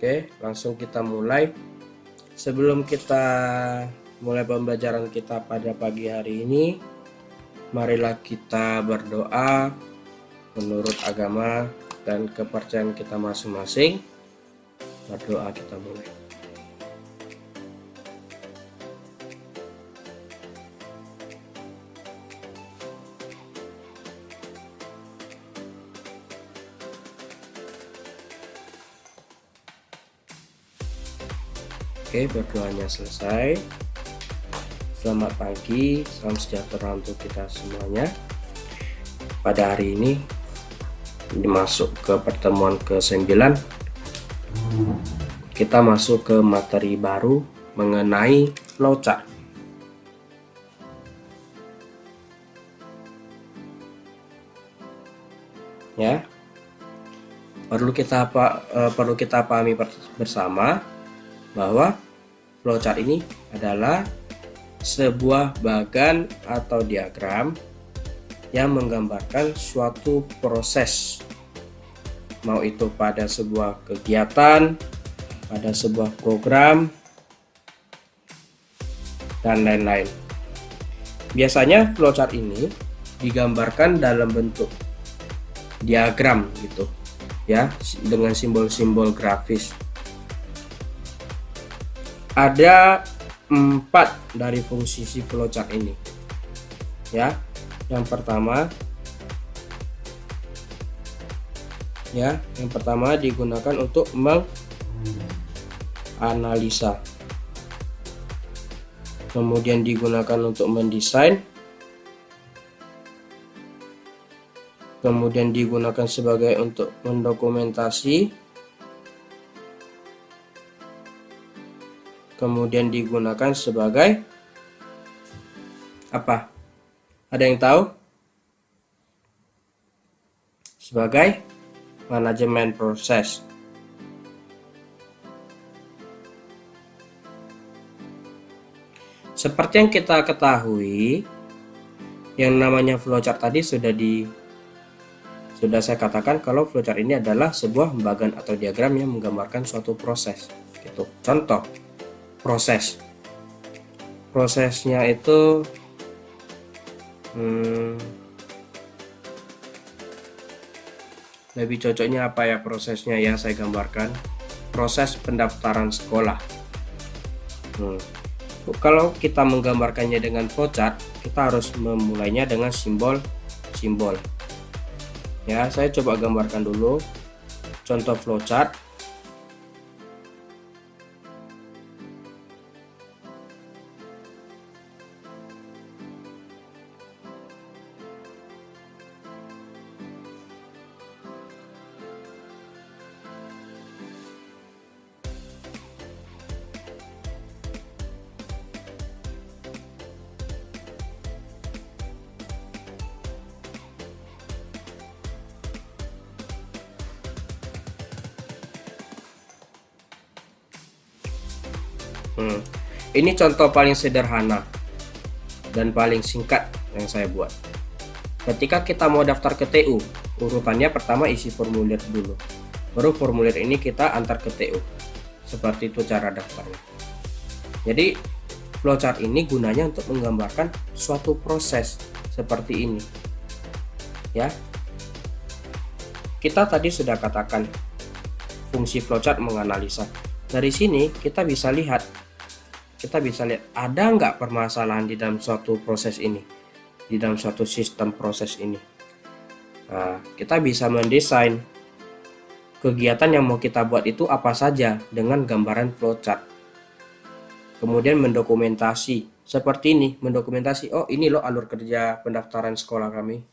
Oke, langsung kita mulai. Sebelum kita mulai pembelajaran kita pada pagi hari ini, marilah kita berdoa menurut agama dan kepercayaan kita masing-masing. Berdoa, kita mulai. Oke, berdoanya selesai. Selamat pagi, salam sejahtera untuk kita semuanya. Pada hari ini masuk ke pertemuan ke-9. Kita masuk ke materi baru mengenai flowchart. Ya. Perlu kita pahami bersama bahwa flowchart ini adalah sebuah bagan atau diagram yang menggambarkan suatu proses, mau itu pada sebuah kegiatan, pada sebuah program, dan lain-lain. Biasanya flowchart ini digambarkan dalam bentuk diagram gitu ya, dengan simbol-simbol grafis. Ada 4 dari fungsi si flowchart ini ya. Yang pertama digunakan untuk menganalisa, kemudian digunakan untuk mendesain, kemudian digunakan sebagai untuk mendokumentasi, kemudian digunakan sebagai apa? Ada yang tahu? Sebagai manajemen proses. Seperti yang kita ketahui, yang namanya flowchart tadi sudah saya katakan kalau flowchart ini adalah sebuah bagan atau diagram yang menggambarkan suatu proses gitu. Contoh prosesnya itu lebih cocoknya apa ya prosesnya ya, saya gambarkan proses pendaftaran sekolah. Kalau kita menggambarkannya dengan flowchart, kita harus memulainya dengan simbol ya. Saya coba gambarkan dulu contoh flowchart. Ini contoh paling sederhana dan paling singkat yang saya buat. Ketika kita mau daftar ke TU, urutannya pertama isi formulir dulu, baru formulir ini kita antar ke TU. Seperti itu cara daftarnya. Jadi flowchart ini gunanya untuk menggambarkan suatu proses seperti ini ya. Kita tadi sudah katakan fungsi flowchart menganalisa. Dari sini kita bisa lihat ada nggak permasalahan di dalam suatu proses ini, di dalam suatu sistem proses ini. Nah, kita bisa mendesain kegiatan yang mau kita buat itu apa saja dengan gambaran flowchart. Kemudian mendokumentasi seperti ini, mendokumentasi ini loh alur kerja pendaftaran sekolah kami.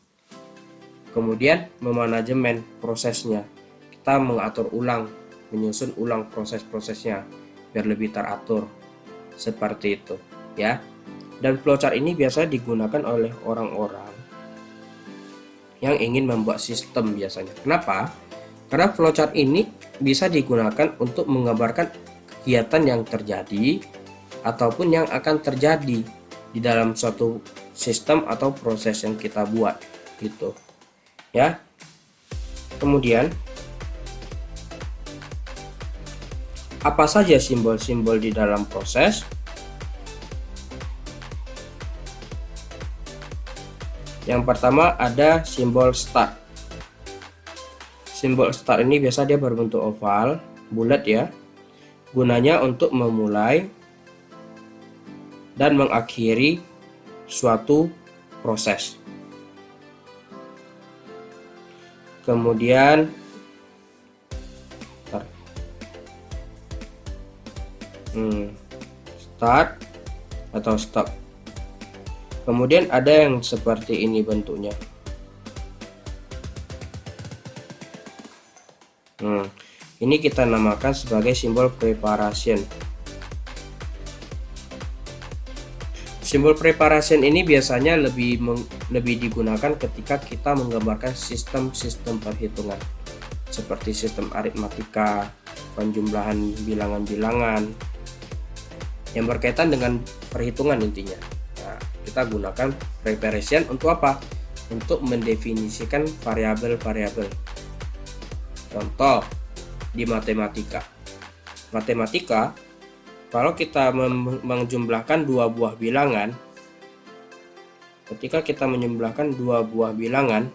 Kemudian memanajemen prosesnya, kita mengatur ulang, menyusun ulang proses-prosesnya biar lebih teratur. Seperti itu ya. Dan flowchart ini biasa digunakan oleh orang-orang yang ingin membuat sistem biasanya. Kenapa? Karena flowchart ini bisa digunakan untuk menggambarkan kegiatan yang terjadi ataupun yang akan terjadi di dalam suatu sistem atau proses yang kita buat gitu ya. Kemudian Apa saja simbol-simbol di dalam proses? Yang pertama ada simbol start. Simbol start ini biasa dia berbentuk oval, bulat ya. Gunanya untuk memulai dan mengakhiri suatu proses. Kemudian start atau stop. Kemudian ada yang seperti ini bentuknya. Ini kita namakan sebagai simbol preparation. Simbol preparation ini biasanya lebih digunakan ketika kita menggambarkan sistem-sistem perhitungan seperti sistem aritmatika, penjumlahan bilangan-bilangan yang berkaitan dengan perhitungan intinya. Nah, kita gunakan preparation untuk apa? Untuk mendefinisikan variabel-variabel. Contoh di matematika. Kalau kita menjumlahkan dua buah bilangan, ketika kita menjumlahkan dua buah bilangan,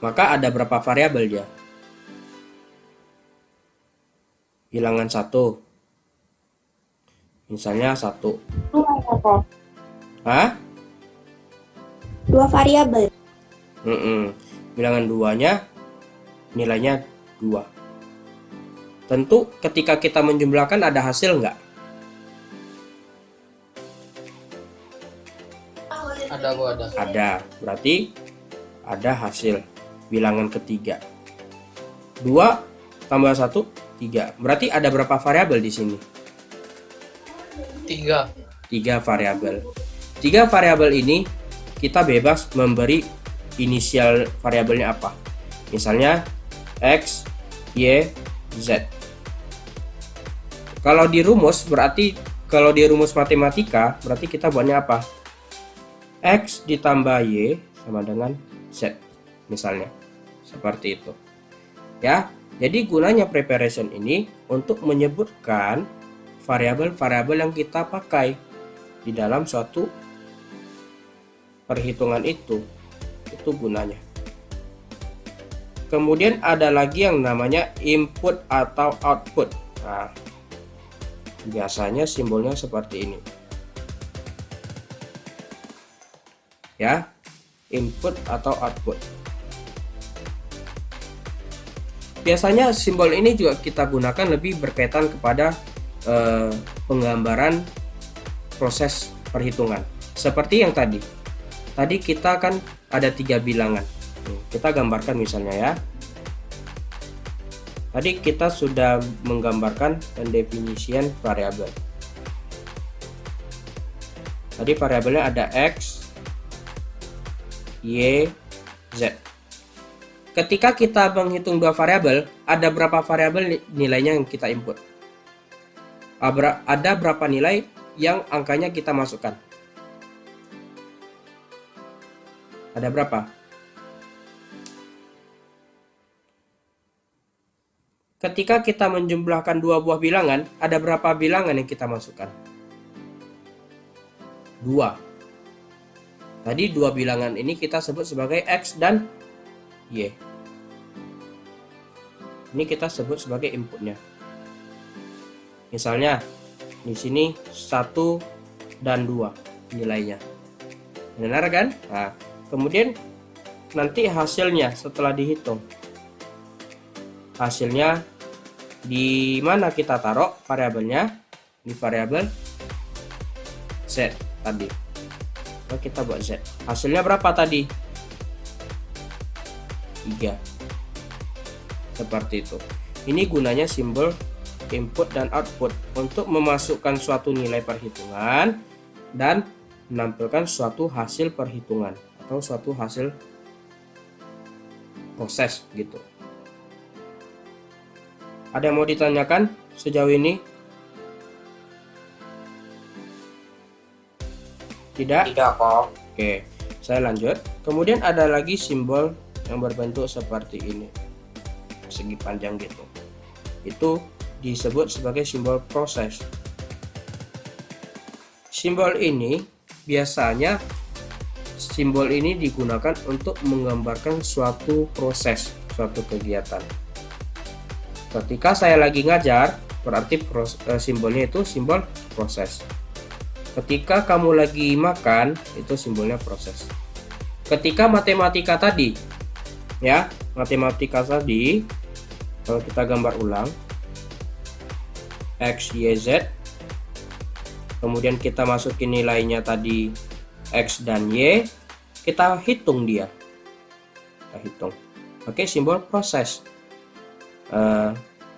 maka ada berapa variabel dia? Bilangan 1. Misalnya 1. 2 ya, Kak. Hah? 2 variabel. Bilangan 2-nya nilainya 2. Tentu ketika kita menjumlahkan ada hasil nggak? Ada. Ada. Berarti ada hasil bilangan ketiga. 2 tambah 1, 3. Berarti ada berapa variabel di sini? 3 variabel. 3 variabel ini kita bebas memberi inisial variabelnya apa. Misalnya X, Y, Z. Kalau di rumus matematika berarti kita buatnya apa? X ditambah Y sama dengan Z. Misalnya seperti itu. Ya. Jadi gunanya preparation ini untuk menyebutkan variabel-variabel yang kita pakai di dalam suatu perhitungan itu gunanya. Kemudian ada lagi yang namanya input atau output. Nah, biasanya simbolnya seperti ini. Ya, input atau output. Biasanya simbol ini juga kita gunakan lebih berkaitan kepada penggambaran proses perhitungan. Seperti yang tadi. Tadi kita kan ada 3 bilangan. Kita gambarkan misalnya ya. Tadi kita sudah menggambarkan pendefinisian variabel. Tadi variabelnya ada X, Y, Z. Ketika kita menghitung 2 variabel, ada berapa variabel nilainya yang kita input? Ada berapa nilai yang angkanya kita masukkan? Ada berapa? Ketika kita menjumlahkan 2 buah bilangan, ada berapa bilangan yang kita masukkan? 2. Tadi 2 bilangan ini kita sebut sebagai X dan Y. Ini kita sebut sebagai inputnya. Misalnya di sini 1 dan 2 nilainya. Benar kan? Nah, kemudian nanti hasilnya setelah dihitung. Hasilnya di mana kita taruh variabelnya? Di variabel Z tadi. Nah, kita buat Z. Hasilnya berapa tadi? 3. Seperti itu. Ini gunanya simbol input dan output untuk memasukkan suatu nilai perhitungan dan menampilkan suatu hasil perhitungan atau suatu hasil proses gitu. Ada yang mau ditanyakan sejauh ini? Tidak? Tidak kok. Oke, saya lanjut. Kemudian ada lagi simbol yang berbentuk seperti ini. persegi panjang gitu. Itu disebut sebagai simbol proses. Simbol ini biasanya digunakan untuk menggambarkan suatu proses, suatu kegiatan. Ketika saya lagi ngajar, berarti simbolnya itu simbol proses. Ketika kamu lagi makan, itu simbolnya proses. Ketika matematika tadi, ya, kalau kita gambar ulang, X, Y, Z, kemudian kita masukin nilainya tadi X dan Y, kita hitung dia. Oke, simbol proses.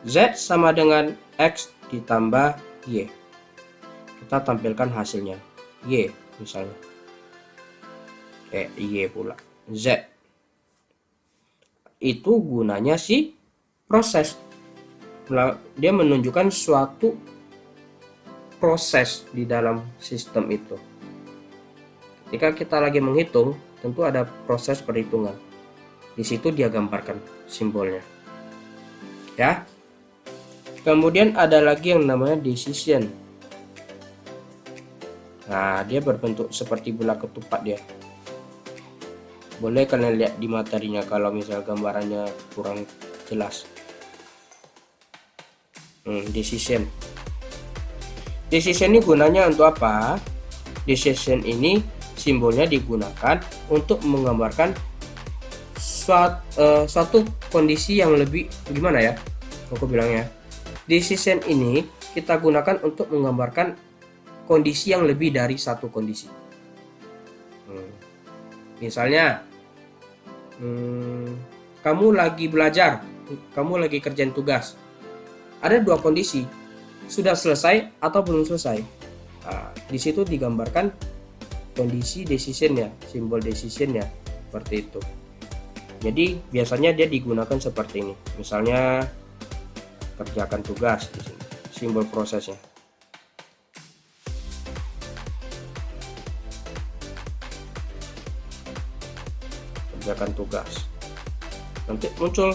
Z sama dengan X ditambah Y. Kita tampilkan hasilnya. Y misalnya. Y pula. Z. Itu gunanya si proses. Dia menunjukkan suatu proses di dalam sistem itu. Ketika kita lagi menghitung, tentu ada proses perhitungan. Di situ dia gambarkan simbolnya. Ya. Kemudian ada lagi yang namanya decision. Nah, dia berbentuk seperti bola ketupat dia. Boleh kalian lihat di materinya kalau misal gambarannya kurang jelas. Decision. Decision ini gunanya untuk apa? Decision ini simbolnya digunakan untuk menggambarkan suatu kondisi yang lebih gimana ya? Aku bilangnya. Decision ini kita gunakan untuk menggambarkan kondisi yang lebih dari satu kondisi. Misalnya, kamu lagi belajar, kamu lagi kerjain tugas. Ada dua kondisi, sudah selesai atau belum selesai. Nah, di situ digambarkan kondisi decisionnya, simbol decisionnya, seperti itu. Jadi biasanya dia digunakan seperti ini. Misalnya kerjakan tugas di sini, simbol prosesnya. Kerjakan tugas. Nanti muncul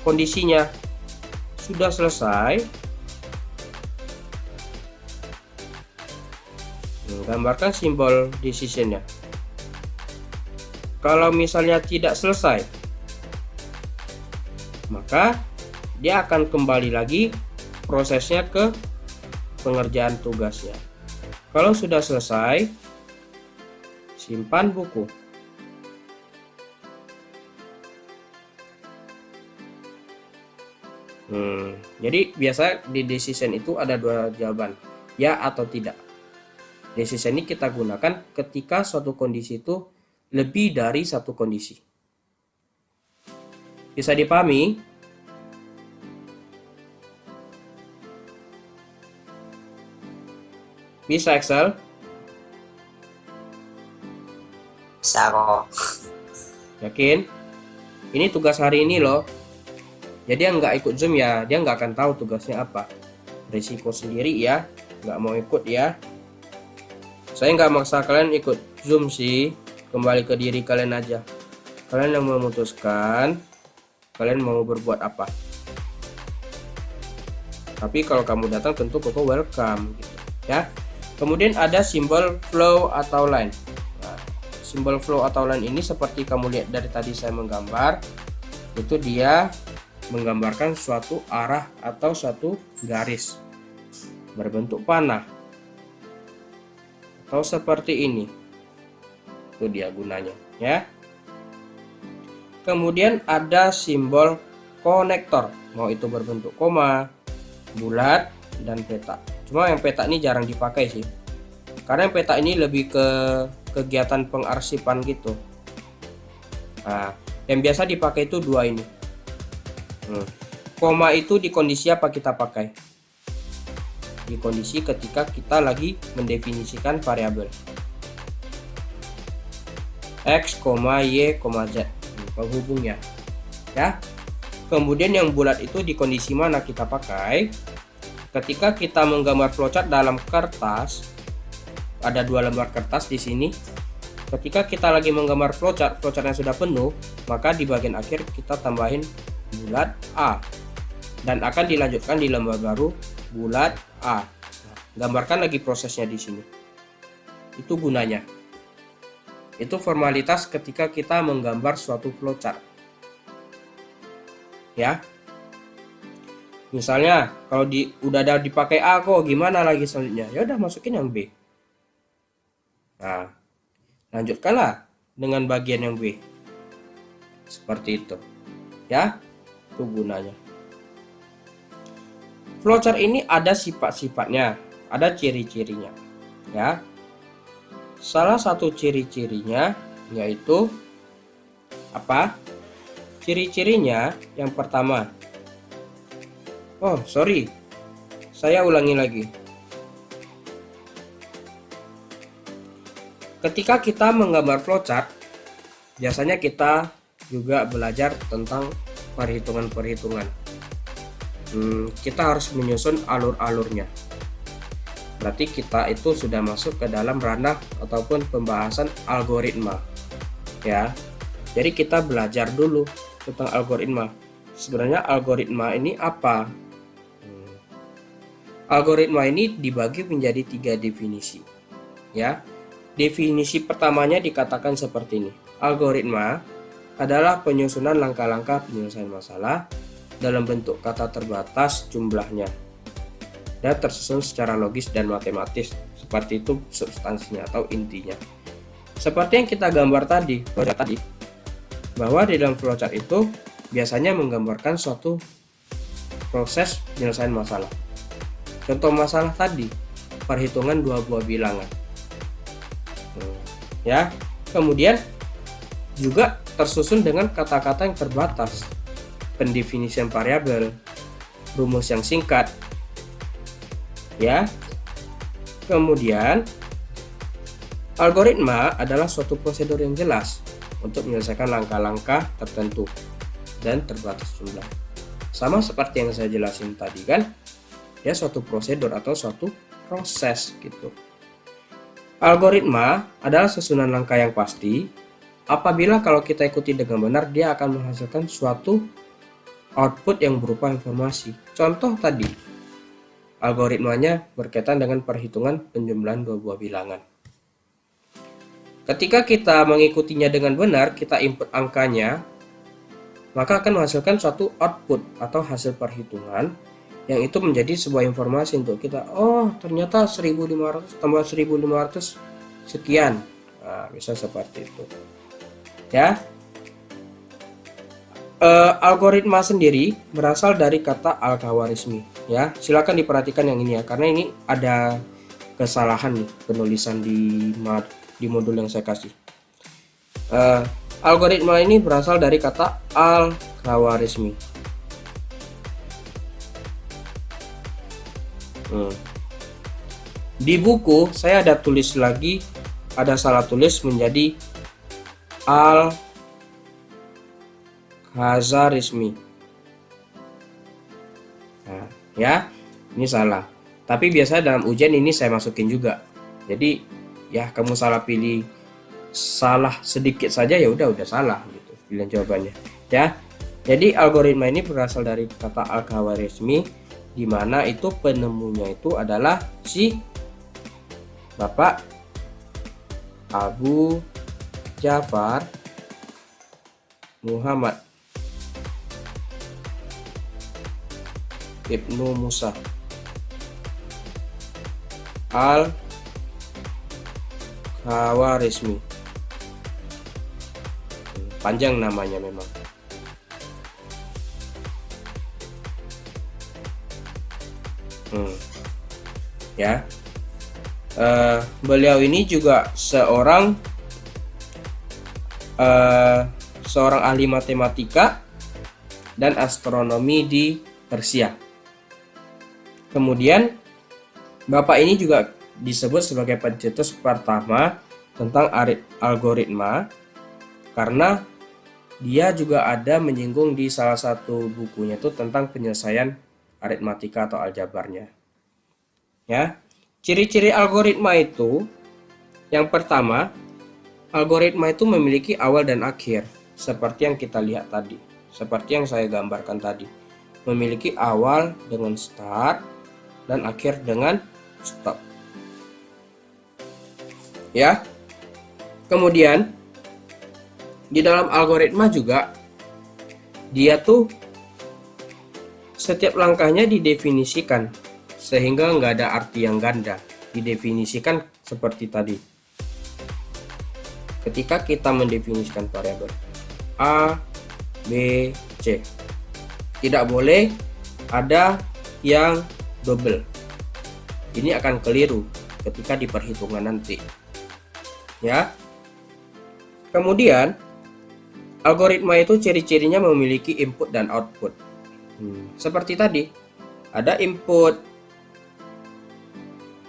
kondisinya sudah selesai. Gambarkan simbol decisionnya. Kalau misalnya tidak selesai, maka dia akan kembali lagi prosesnya ke pengerjaan tugasnya. Kalau sudah selesai, simpan buku. Jadi biasa di decision itu ada dua jawaban, ya atau tidak. Decision ini kita gunakan ketika suatu kondisi itu lebih dari satu kondisi. Bisa dipahami? Bisa Excel? Bisa kok. Yakin? Ini tugas hari ini loh. Jadi yang nggak ikut Zoom ya, dia nggak akan tahu tugasnya apa. Risiko sendiri ya, nggak mau ikut ya. Saya nggak maksa kalian ikut Zoom sih, kembali ke diri kalian aja. Kalian yang memutuskan, kalian mau berbuat apa. Tapi kalau kamu datang tentu koko welcome gitu ya. Kemudian ada simbol flow atau line. Nah, simbol flow atau line ini seperti kamu lihat dari tadi saya menggambar, itu dia menggambarkan suatu arah atau suatu garis berbentuk panah atau seperti ini. Itu dia gunanya ya. Kemudian ada simbol konektor, mau itu berbentuk koma, bulat, dan peta. Cuma yang peta ini jarang dipakai sih, karena yang peta ini lebih ke kegiatan pengarsipan gitu. Nah, yang biasa dipakai itu dua ini. Koma itu di kondisi apa kita pakai? Di kondisi ketika kita lagi mendefinisikan variabel X, Y, Z, penghubungnya ya. Kemudian yang bulat itu di kondisi mana kita pakai? Ketika kita menggambar flowchart dalam kertas, ada dua lembar kertas di sini. Ketika kita lagi menggambar flowchart yang sudah penuh, maka di bagian akhir kita tambahin bulat A, dan akan dilanjutkan di lembar baru bulat A. Nah, gambarkan lagi prosesnya di sini. Itu gunanya. Itu formalitas ketika kita menggambar suatu flowchart. Ya. Misalnya kalau udah ada dipakai A kok, gimana lagi selanjutnya? Ya udah masukin yang B. Nah, lanjutkanlah dengan bagian yang B. Seperti itu. Ya. Itu gunanya. Flowchart ini ada sifat-sifatnya, ada ciri-cirinya. Ya. Salah satu ciri-cirinya yaitu apa? Ciri-cirinya yang pertama. Oh, sorry. Saya ulangi lagi. Ketika kita menggambar flowchart, biasanya kita juga belajar tentang perhitungan-perhitungan. Kita harus menyusun alur-alurnya. Berarti kita itu sudah masuk ke dalam ranah ataupun pembahasan algoritma. Ya. Jadi kita belajar dulu tentang algoritma. Sebenarnya algoritma ini apa? Algoritma ini dibagi menjadi 3 definisi. Ya. Definisi pertamanya dikatakan seperti ini. Algoritma adalah penyusunan langkah-langkah penyelesaian masalah dalam bentuk kata terbatas jumlahnya dan tersusun secara logis dan matematis. Seperti itu substansinya atau intinya. Seperti yang kita gambar tadi, flowchart tadi, bahwa di dalam flowchart itu biasanya menggambarkan suatu proses penyelesaian masalah. Contoh masalah tadi, perhitungan 2 buah bilangan. Ya, kemudian juga tersusun dengan kata-kata yang terbatas, pendefinisian variabel, rumus yang singkat. Ya. Kemudian algoritma adalah suatu prosedur yang jelas untuk menyelesaikan langkah-langkah tertentu dan terbatas jumlah. Sama seperti yang saya jelasin tadi kan, ya suatu prosedur atau suatu proses gitu. Algoritma adalah susunan langkah yang pasti. Apabila kalau kita ikuti dengan benar, dia akan menghasilkan suatu output yang berupa informasi. Contoh tadi, algoritmanya berkaitan dengan perhitungan penjumlahan 2 buah bilangan. Ketika kita mengikutinya dengan benar, kita input angkanya, maka akan menghasilkan suatu output atau hasil perhitungan yang itu menjadi sebuah informasi untuk kita. Oh, ternyata 1500 tambah 1500 sekian. Nah, bisa seperti itu. Ya. Algoritma sendiri berasal dari kata al-Khawarizmi. Ya, silakan diperhatikan yang ini ya, karena ini ada kesalahan nih penulisan di modul yang saya kasih. Algoritma ini berasal dari kata al-Khawarizmi. Di buku saya ada tulis lagi, ada salah tulis menjadi al-Khawarizmi. Nah, ya, ini salah. Tapi biasanya dalam ujian ini saya masukin juga. Jadi ya kamu salah pilih salah sedikit saja ya udah salah gitu pilihan jawabannya. Ya. Jadi algoritma ini berasal dari kata al-Khawarizmi, di mana itu penemunya itu adalah si Bapak Abu Ja'far Muhammad Ibnu Musa al-Khawarizmi. Panjang namanya memang. Ya. Beliau ini juga seorang ahli matematika dan astronomi di Persia. Kemudian Bapak ini juga disebut sebagai pencetus pertama tentang algoritma karena dia juga ada menyinggung di salah satu bukunya itu tentang penyelesaian aritmatika atau aljabarnya. Ya. Ciri-ciri algoritma itu, yang pertama, algoritma itu memiliki awal dan akhir, seperti yang kita lihat tadi. seperti yang saya gambarkan tadi, memiliki awal dengan start dan akhir dengan stop. Ya. Kemudian di dalam algoritma juga dia tuh setiap langkahnya didefinisikan sehingga nggak ada arti yang ganda. Didefinisikan seperti tadi. Ketika kita mendefinisikan variabel A, B, C, tidak boleh ada yang double. Ini akan keliru ketika di perhitungan nanti. Ya. Kemudian algoritma itu ciri-cirinya memiliki input dan output. Seperti tadi, ada input.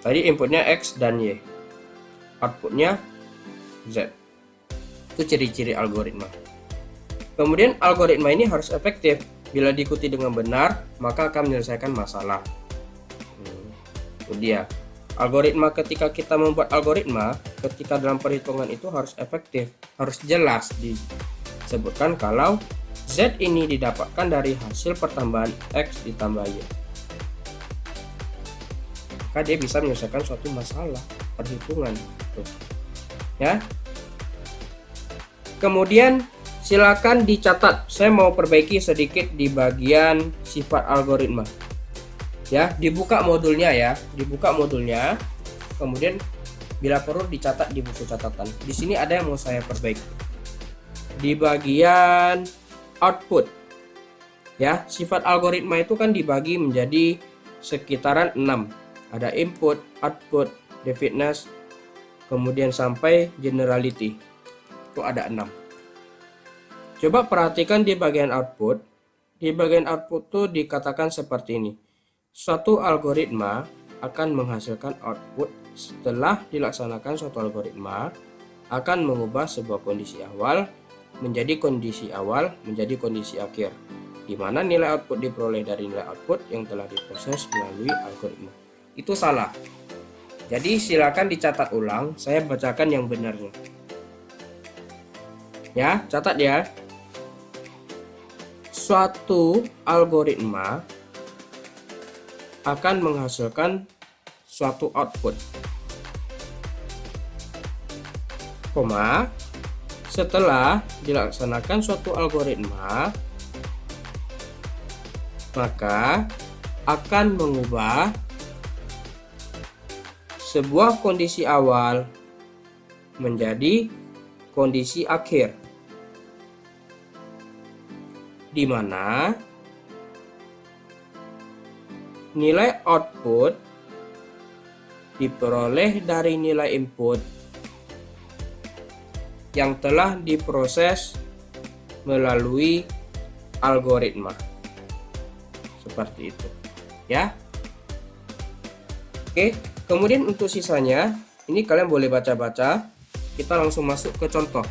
Tadi inputnya X dan Y. Outputnya Z. Itu ciri-ciri algoritma. Kemudian algoritma ini harus efektif. Bila diikuti dengan benar, maka akan menyelesaikan masalah. Itu dia. Algoritma, ketika kita membuat algoritma, ketika dalam perhitungan itu harus efektif, harus jelas disebutkan kalau Z ini didapatkan dari hasil pertambahan X ditambah Y. Maka dia bisa menyelesaikan suatu masalah perhitungan. Tuh. Ya. Kemudian silakan dicatat. Saya mau perbaiki sedikit di bagian sifat algoritma. Ya, dibuka modulnya ya, dibuka modulnya. Kemudian bila perlu dicatat di buku catatan. Di sini ada yang mau saya perbaiki. Di bagian output. Ya, sifat algoritma itu kan dibagi menjadi sekitaran 6. Ada input, output, definiteness, kemudian sampai generality. Itu ada 6. Coba perhatikan di bagian output. Di bagian output tuh dikatakan seperti ini. Suatu algoritma akan menghasilkan output setelah dilaksanakan suatu algoritma akan mengubah sebuah kondisi awal menjadi kondisi akhir, di mana nilai output diperoleh dari nilai output yang telah diproses melalui algoritma. Itu salah. Jadi silakan dicatat ulang, saya bacakan yang benarnya. Ya, catat ya. Suatu algoritma akan menghasilkan suatu output, setelah dilaksanakan suatu algoritma maka akan mengubah sebuah kondisi awal menjadi kondisi akhir, di mana nilai output diperoleh dari nilai input yang telah diproses melalui algoritma. Seperti itu, ya. Oke, kemudian untuk sisanya, ini kalian boleh baca-baca. Kita langsung masuk ke contoh.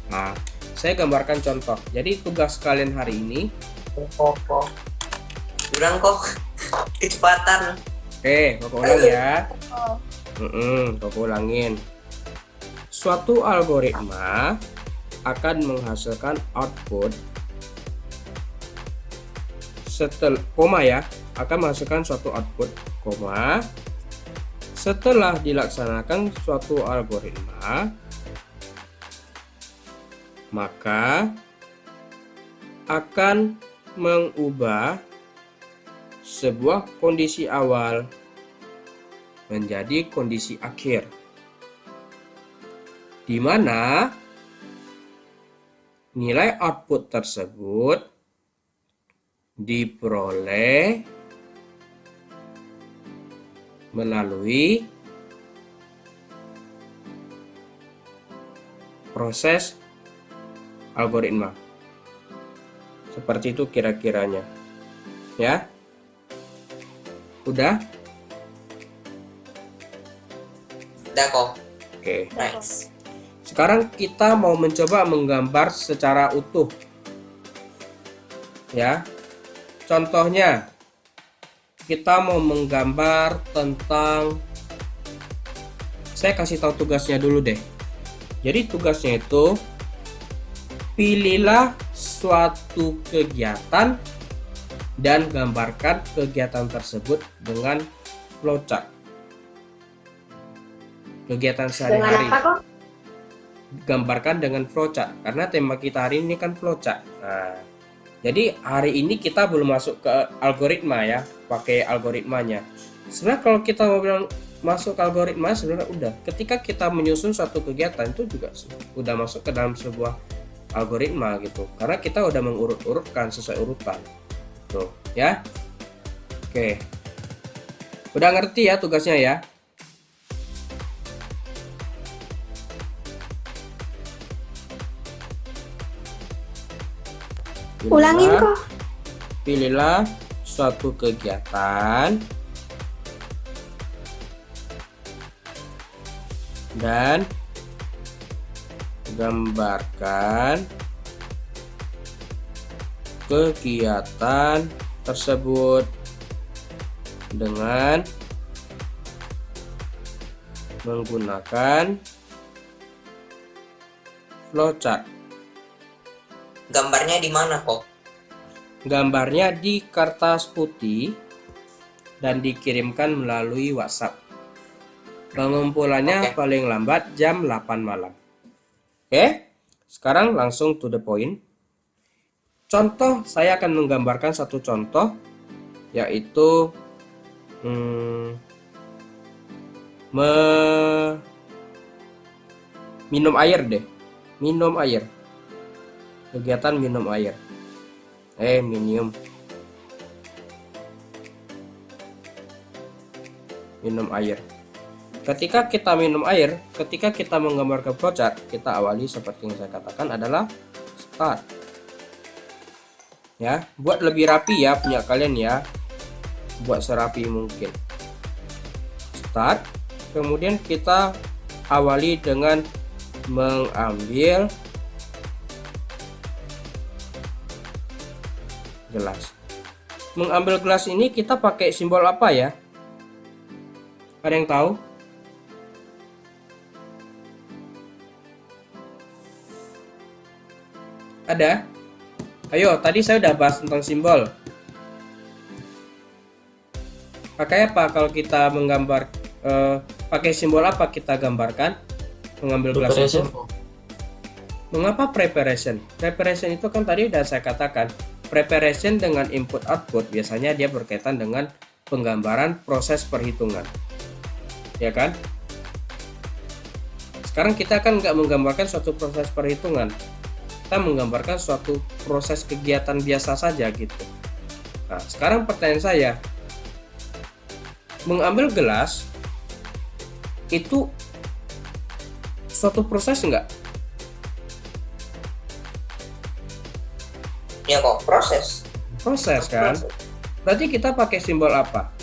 Nah, saya gambarkan contoh. Jadi tugas kalian hari ini. Bilang kok kecepatan. Oke, kau ulang ya. Kau ulangin. Suatu algoritma akan menghasilkan output akan menghasilkan suatu output, setelah dilaksanakan suatu algoritma maka akan mengubah sebuah kondisi awal menjadi kondisi akhir, di mana nilai output tersebut diperoleh melalui proses algoritma. Seperti itu kira-kiranya. Ya. Udah? Udah kok. Oke. Nice. Sekarang kita mau mencoba menggambar secara utuh. Ya. Contohnya, kita mau menggambar tentang, saya kasih tahu tugasnya dulu deh. Jadi tugasnya itu pilihlah suatu kegiatan dan gambarkan kegiatan tersebut dengan flowchart. Kegiatan Dengan sehari-hari. apa kok? Gambarkan dengan flowchart karena tema kita hari ini kan flowchart. Nah, jadi hari ini kita belum masuk ke algoritma ya, pakai algoritmanya. Sebenarnya kalau kita mau bilang masuk ke algoritma sebenarnya udah. Ketika kita menyusun suatu kegiatan itu juga udah masuk ke dalam sebuah algoritma gitu. Karena kita udah mengurut-urutkan sesuai urutan. Tuh, ya. Oke. Udah ngerti ya tugasnya ya? Ulangin kok. Pilihlah suatu kegiatan dan gambarkan kegiatan tersebut dengan menggunakan flowchart. Gambarnya di mana kok? Gambarnya di kertas putih dan dikirimkan melalui WhatsApp. Pengumpulannya Oke. paling lambat jam 8 malam. Oke, sekarang langsung to the point. Contoh, saya akan menggambarkan satu contoh, yaitu minum air deh. Minum air. Kegiatan minum air. Minum air. Ketika kita minum air, ketika kita menggambarkan flowchart, kita awali seperti yang saya katakan adalah start. Ya, buat lebih rapi ya punya kalian ya. Buat serapi mungkin. Start. Kemudian kita awali dengan mengambil gelas. Mengambil gelas ini kita pakai simbol apa ya? Ada yang tahu? Ada? Ayo, tadi saya udah bahas tentang simbol. Pakai apa kalau kita menggambar? Pakai simbol apa kita gambarkan? Mengambil gelas itu. Mengapa preparation? Preparation itu kan tadi udah saya katakan. Preparation dengan input output biasanya dia berkaitan dengan penggambaran proses perhitungan, ya kan? Sekarang kita kan nggak menggambarkan suatu proses perhitungan, kita menggambarkan suatu proses kegiatan biasa saja gitu. Nah, sekarang pertanyaan saya, mengambil gelas itu suatu proses enggak? Ya kok, proses. Proses kan? Berarti kita pakai simbol apa?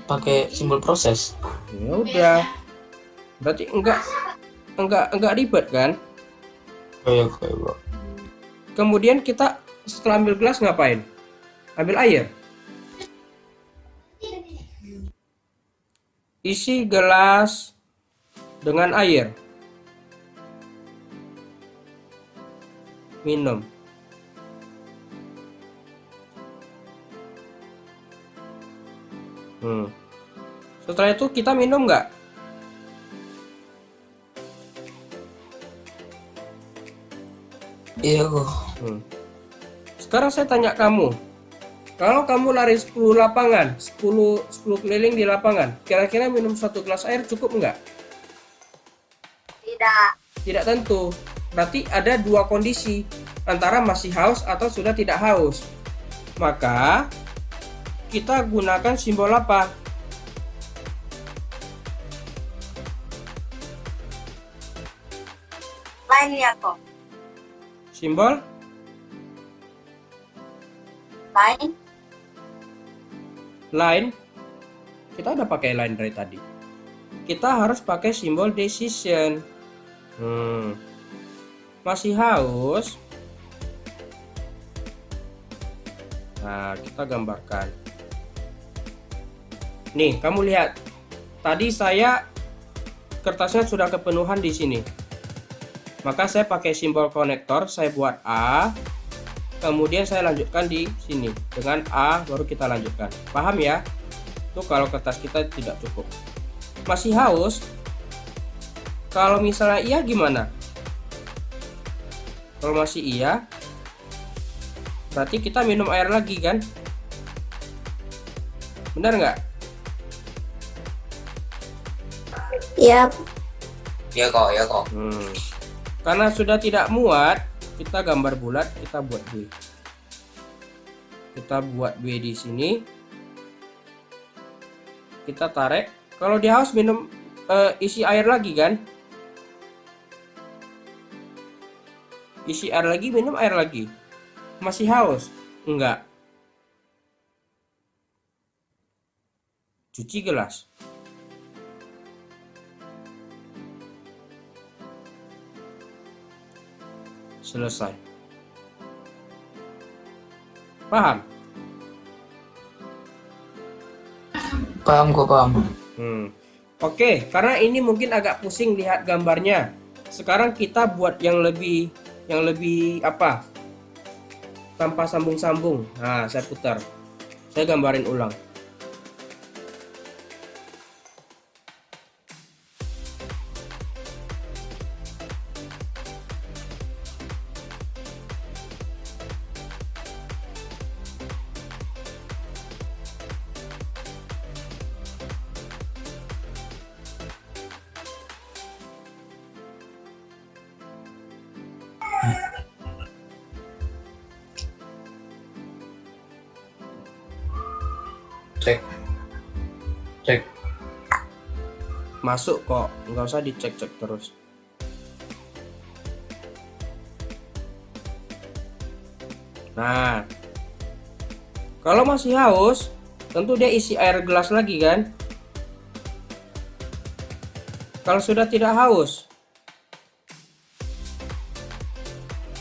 Pakai simbol proses. Ya udah. Berarti enggak ribet kan? Oke, bro. Kemudian kita setelah ambil gelas ngapain? Ambil air. Isi gelas dengan air. Minum. Setelah itu kita minum nggak? Iya kok. Sekarang saya tanya kamu, kalau kamu lari 10 lapangan, 10 keliling di lapangan, kira-kira minum 1 gelas air cukup nggak? Tidak. Tidak tentu. Berarti ada 2 kondisi, antara masih haus atau sudah tidak haus. Maka kita gunakan simbol apa? Lainnya kok. Simbol Lain. line. Kita udah pakai line dari tadi. Kita harus pakai simbol decision. Masih haus. Nah, kita gambarkan. Nih, kamu lihat. Tadi saya kertasnya sudah kepenuhan di sini. Maka saya pakai simbol konektor, saya buat A. Kemudian saya lanjutkan di sini dengan A, baru kita lanjutkan. Paham ya? Itu kalau kertas kita tidak cukup. Masih haus? Kalau misalnya iya gimana? Kalau masih iya, berarti kita minum air lagi kan? Benar nggak? Iya. Ya kok, ya kok. Karena sudah tidak muat, kita gambar bulat, kita buat B. Kita buat B di sini. Kita tarik. Kalau dia haus minum isi air lagi kan? Isi air lagi, minum air lagi. Masih haus? Enggak. Cuci gelas. Selesai. Paham? Paham kok, paham. Oke, karena ini mungkin agak pusing lihat gambarnya. Sekarang kita buat yang lebih apa? Tanpa sambung-sambung. Nah, saya putar. Saya gambarin ulang. Cek. Masuk kok, nggak usah dicek-cek terus. Nah, kalau masih haus, tentu dia isi air gelas lagi kan? Kalau sudah tidak haus,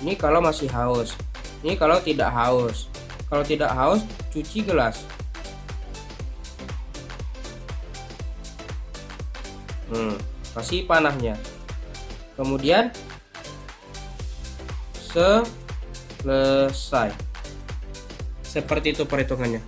ini kalau masih haus, ini kalau tidak haus. Kalau tidak haus, cuci gelas. Kasih panahnya. Kemudian selesai. Seperti itu perhitungannya.